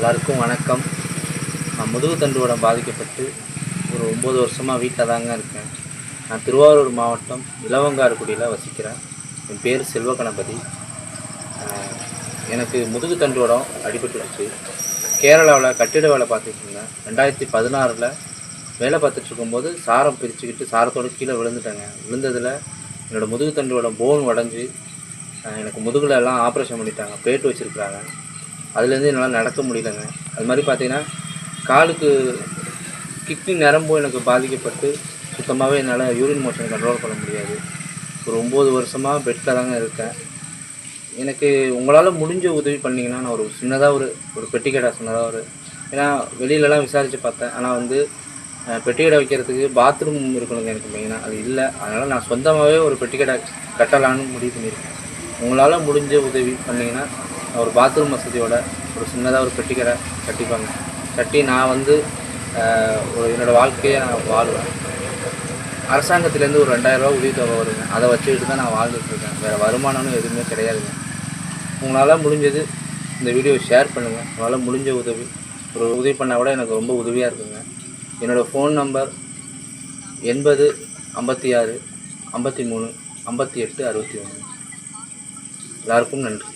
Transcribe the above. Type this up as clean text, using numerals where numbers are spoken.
எல்லாருக்கும் வணக்கம். நான் முதுகு தண்டுவடம் பாதிக்கப்பட்டு ஒரு 9 வருஷமாக வீட்டில் தாங்க இருக்கேன். நான் திருவாரூர் மாவட்டம் இலவங்காடுகுடியில் வசிக்கிறேன். என் பேர் செல்வ கணபதி. எனக்கு முதுகு தண்டுவடம் அடிபட்டுருச்சு. கேரளாவில் கட்டிட வேலை பார்த்துட்டு இருந்தேன். 2016 வேலை பார்த்துட்ருக்கும்போது சாரம் பிரிச்சுக்கிட்டு சாரத்தோடு கீழே விழுந்துட்டேங்க. விழுந்ததில் என்னோடய முதுகு தண்டுவடம் போன் உடஞ்சி எனக்கு முதுகில் எல்லாம் ஆப்ரேஷன் பண்ணிட்டாங்க. பிளேட் வச்சுருக்குறாங்க. அதுலேருந்து என்னால் நடக்க முடியலைங்க. அது மாதிரி பார்த்திங்கன்னா காலுக்கு கிட்னி நரம்பும் எனக்கு பாதிக்கப்பட்டு சுத்தமாகவே என்னால் யூரின் மோஷன் கண்ட்ரோல் பண்ண முடியாது. ஒரு 9 வருஷமாக பெட்டில் தாங்க இருக்கேன். எனக்கு உங்களால் முடிஞ்ச உதவி பண்ணிங்கன்னா நான் ஒரு சின்னதாக ஒரு பெட்டி கடை சின்னதாக ஏன்னா வெளியிலலாம் விசாரித்து பார்த்தேன். ஆனால் பெட்டி கடை வைக்கிறதுக்கு பாத்ரூம் இருக்கணுங்க எனக்கு மெயினாக. அது இல்லை. அதனால் நான் சொந்தமாகவே ஒரு பெட்டி கடை கட்டலான்னு முடிவு பண்ணியிருக்கேன். உங்களால் முடிஞ்ச உதவி பண்ணிங்கன்னா ஒரு பாத்ரூம் வசதியோட ஒரு சின்னதாக ஒரு பெட்டி கடை கட்டி நான் என்னோடய வாழ்க்கையை நான் வாழ்வேன். அரசாங்கத்துலேருந்து ஒரு 2000 ரூபா உதவித்தொகை வருங்க. அதை வச்சுக்கிட்டு தான் நான் வாழ்ந்துட்டுருக்கேன். வேறு வருமானம்னு எதுவுமே கிடையாதுங்க. உங்களால் முடிஞ்சது இந்த வீடியோ ஷேர் பண்ணுங்கள். உங்களால் முடிஞ்ச ஒரு உதவி பண்ணால் கூட எனக்கு ரொம்ப உதவியாக இருக்குங்க. என்னோடய ஃபோன் நம்பர் 80 56 53 58 61. எல்லாருக்கும் நன்றி.